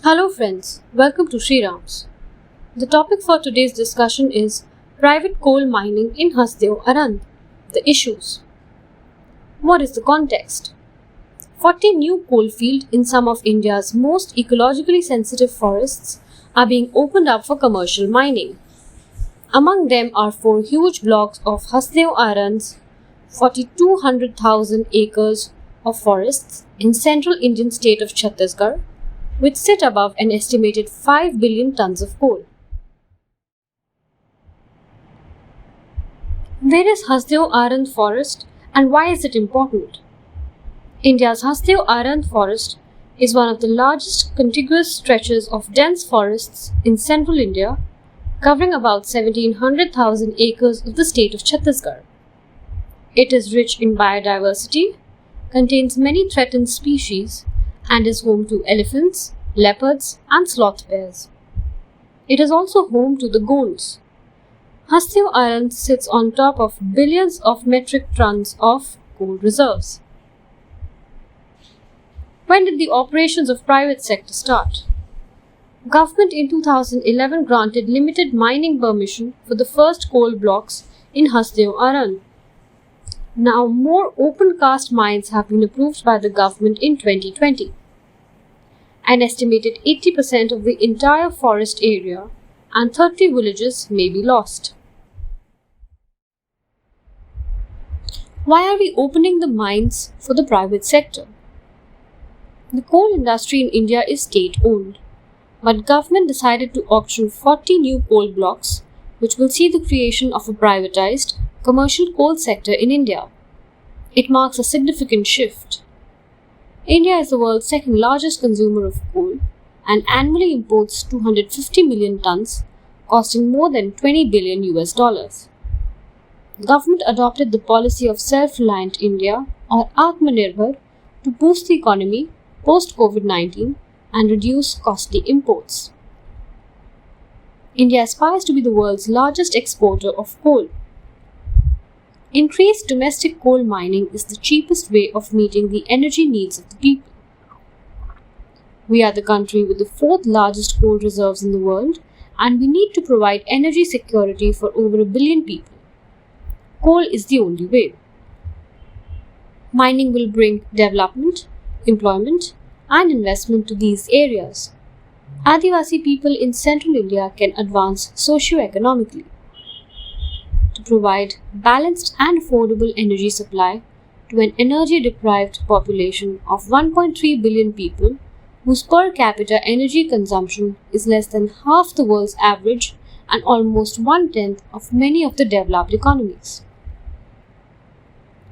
Hello friends, welcome to Shriram's. The topic for today's discussion is private coal mining in Hasdeo Arand. The issues. What is the context? 40 new coal fields in some of India's most ecologically sensitive forests are being opened up for commercial mining. Among them are 4 huge blocks of Hasdeo Arand's 4,200,000 acres of forests in central Indian state of Chhattisgarh, which sit above an estimated 5 billion tons of coal. Where is Hasdeo Arand forest and why is it important? India's Hasdeo Arand forest is one of the largest contiguous stretches of dense forests in central India, covering about 1,700,000 acres of the state of Chhattisgarh. It is rich in biodiversity, contains many threatened species, and is home to elephants, leopards, and sloth bears. It is also home to the gonds. Hasdeo Arand sits on top of billions of metric tons of coal reserves. When did the operations of private sector start? Government in 2011 granted limited mining permission for the first coal blocks in Hasdeo Arand. Now more open cast mines have been approved by the government in 2020. An estimated 80% of the entire forest area and 30 villages may be lost. Why are we opening the mines for the private sector? The coal industry in India is state-owned, but government decided to auction 40 new coal blocks, which will see the creation of a privatized commercial coal sector in India. It marks a significant shift. India is the world's second largest consumer of coal and annually imports 250 million tons, costing more than $20 billion. The government adopted the policy of self-reliant India or Atmanirbhar to boost the economy post-COVID-19 and reduce costly imports. India aspires to be the world's largest exporter of coal. Increased domestic coal mining is the cheapest way of meeting the energy needs of the people. We are the country with the 4th largest coal reserves in the world, and we need to provide energy security for over 1 billion people. Coal is the only way. Mining will bring development, employment, and investment to these areas. Adivasi people in central India can advance socio-economically. To provide balanced and affordable energy supply to an energy-deprived population of 1.3 billion people whose per capita energy consumption is less than half the world's average and almost 1/10 of many of the developed economies.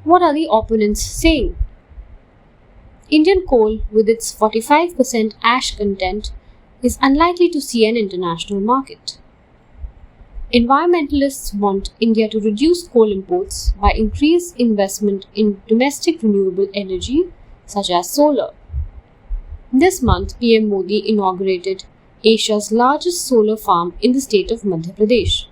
What are the opponents saying? Indian coal, with its 45% ash content, is unlikely to see an international market. Environmentalists want India to reduce coal imports by increased investment in domestic renewable energy such as solar. This month, PM Modi inaugurated Asia's largest solar farm in the state of Madhya Pradesh.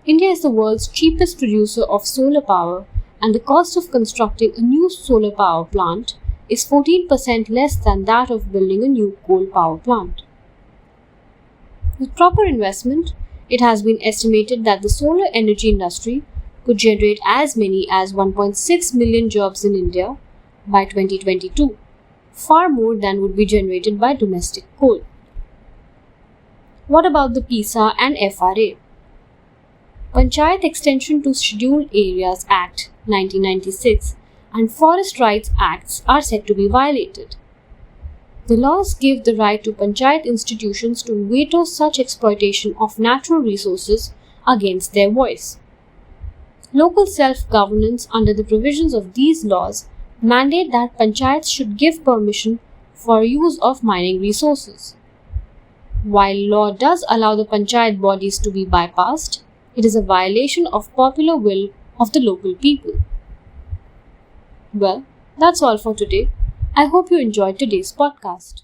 India is the world's cheapest producer of solar power, and the cost of constructing a new solar power plant is 14% less than that of building a new coal power plant. With proper investment, it has been estimated that the solar energy industry could generate as many as 1.6 million jobs in India by 2022, far more than would be generated by domestic coal. What about the PISA and FRA? Panchayat Extension to Scheduled Areas Act 1996 and Forest Rights Acts are said to be violated. The laws give the right to panchayat institutions to veto such exploitation of natural resources against their voice. Local self-governance under the provisions of these laws mandate that panchayats should give permission for use of mining resources. While law does allow the panchayat bodies to be bypassed, it is a violation of popular will of the local people. Well, that's all for today. I hope you enjoyed today's podcast.